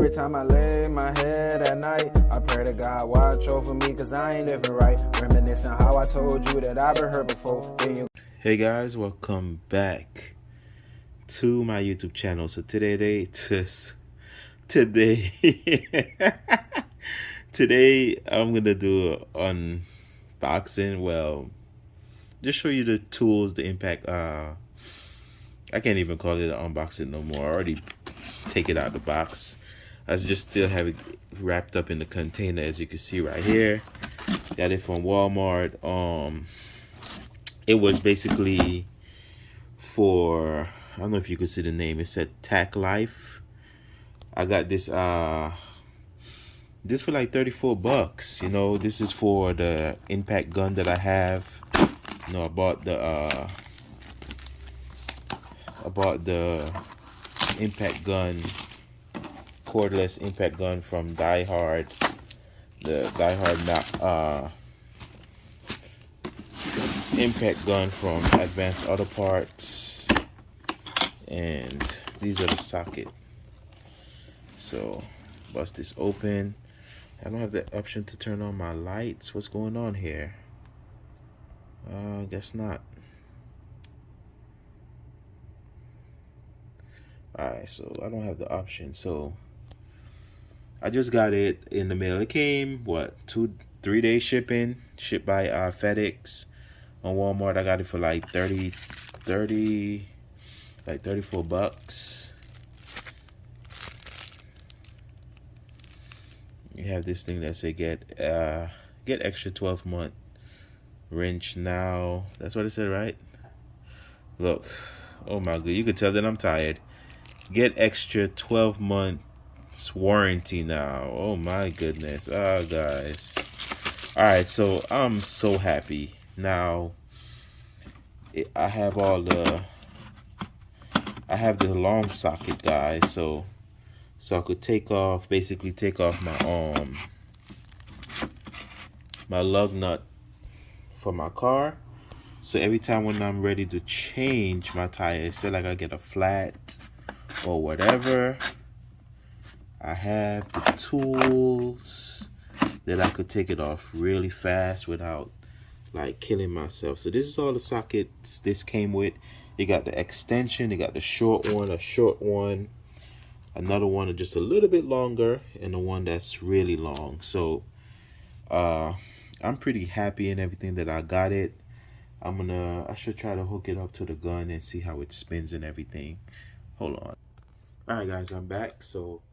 Every time I lay my head at night, I pray to God watch over me, cause I ain't living right. Reminiscing how I told you that I've been hurt before. Hey guys, welcome back to my YouTube channel. So today today I'm gonna do an unboxing. Well, just show you the tools, the impact. I can't even call it an unboxing no more. I already take it out of the box. I just still have it wrapped up in the container, as you can see right here. Got it from Walmart. It was basically for, I don't know if you could see the name. It said tacklife. I got this this for like 34 bucks. You know, this is for the impact gun that I have. You know, I bought the impact gun, cordless impact gun from Die Hard. The Die Hard impact gun from Advanced Auto Parts, and these are the socket. So bust this open. I don't have the option to turn on my lights. What's going on here? Guess not. Alright, so I don't have the option. So I just got it in the mail. It came, what, 2-3 day shipping, shipped by FedEx. On Walmart, I got it for like 34 bucks. You have this thing that say get extra 12-month wrench now. That's what it said, right? Look, oh my god, you can tell that I'm tired. Get extra 12 months warranty now. Oh my goodness. Oh guys. All right, so I'm so happy now. I have the long socket, guys, so I could basically take off my lug nut for my car. So every time when I'm ready to change my tire, instead like I get a flat or whatever, I have the tools that I could take it off really fast without like killing myself. So this is all the sockets this came with. You got the extension, you got the short one, a short one, another one just a little bit longer, and the one that's really long. So I'm pretty happy in everything that I got it. I should try to hook it up to the gun and see how it spins and everything. Hold on. All right guys, I'm back. So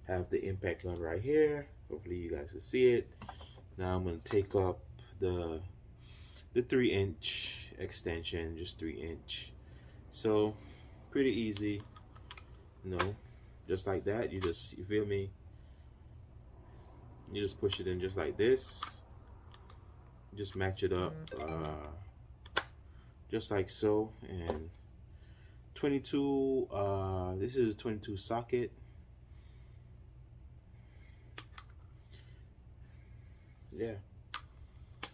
I have the impact gun right here. Hopefully you guys will see it. Now I'm gonna take up the 3-inch extension, just 3-inch. So pretty easy, you know, just like that. You feel me? You just push it in just like this. Just match it up, just like so. And 22. This is a 22 socket. Yeah,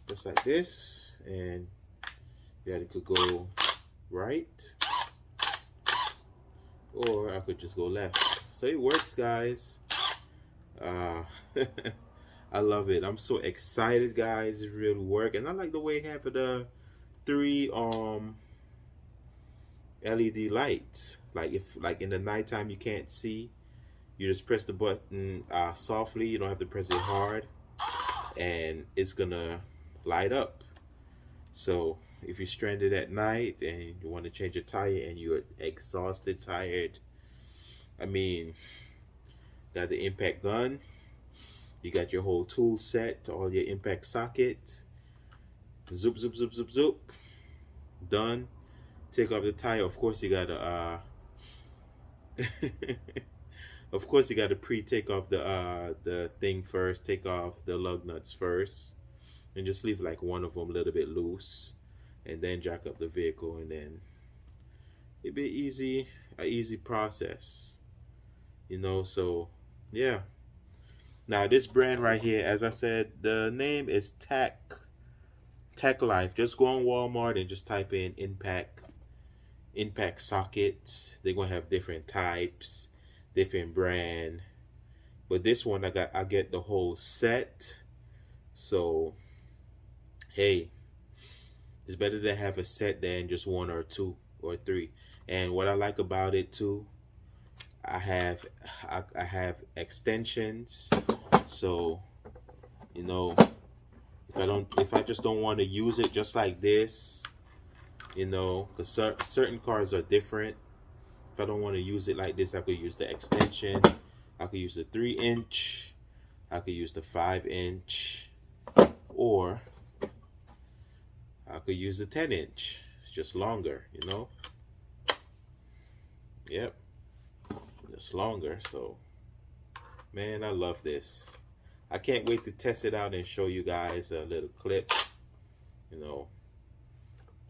just like this, and yeah, it could go right, or I could just go left. So it works, guys. I love it. I'm so excited, guys. It really works, and I like the way it have the 3 LED lights. Like if in the nighttime you can't see, you just press the button softly. You don't have to press it hard, and it's gonna light up. So if you're stranded at night and you want to change your tire and you're exhausted, tired, I mean, got the impact gun, you got your whole tool set, all your impact socket, zoop zoop zoop zoop zoop, done. Take off the tire. Of course you gotta of course you gotta pre-take off the thing first. Take off the lug nuts first, and just leave like one of them a little bit loose, and then jack up the vehicle, and then it'd be an easy process, you know. So yeah. Now this brand right here, as I said, the name is tacklife. Just go on Walmart and just type in impact sockets. They're gonna have different types, different brand, But this one I get the whole set. So hey, it's better to have a set than just one or two or three. And what I like about it too, I have extensions. So you know, if I just don't want to use it just like this, you know, because certain cars are different. If I don't want to use it like this, I could use the extension. I could use the 3-inch. I could use the 5-inch, or I could use the 10-inch. It's just longer, you know. Yep, just longer. So man, I love this. I can't wait to test it out and show you guys a little clip. You know,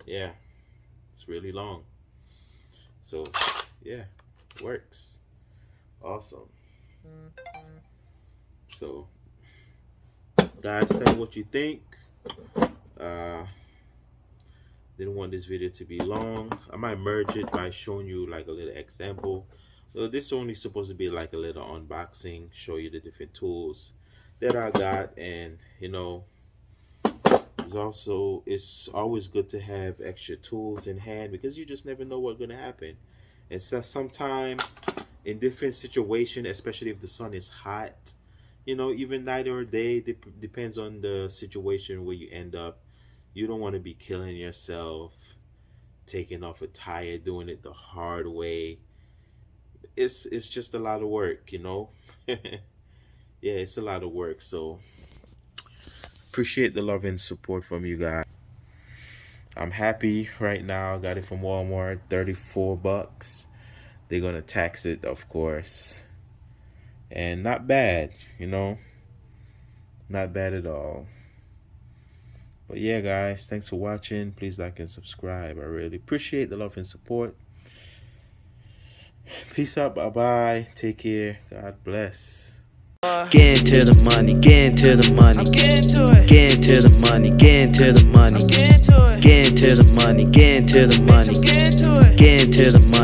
yeah, it's really long. So yeah, it works. Awesome. So guys, tell me what you think. Didn't want this video to be long. I might merge it by showing you like a little example. So this is only supposed to be like a little unboxing, show you the different tools that I got. And you know, it's always good to have extra tools in hand, because you just never know what's going to happen. And so sometimes in different situations, especially if the sun is hot, you know, even night or day, depends on the situation where you end up. You don't want to be killing yourself taking off a tire, doing it the hard way. It's just a lot of work, you know. Yeah, it's a lot of work. So appreciate the love and support from you guys. I'm happy right now. I got it from Walmart, $34. They're gonna tax it, of course, and not bad, you know, not bad at all. But yeah, guys, thanks for watching. Please like and subscribe. I really appreciate the love and support. Peace out. Bye bye. Take care. God bless. Get into the money, get into the money, get into it. Get into the money, get into the money, get into it. Get into the money, get into the money, get into it. Get into the money.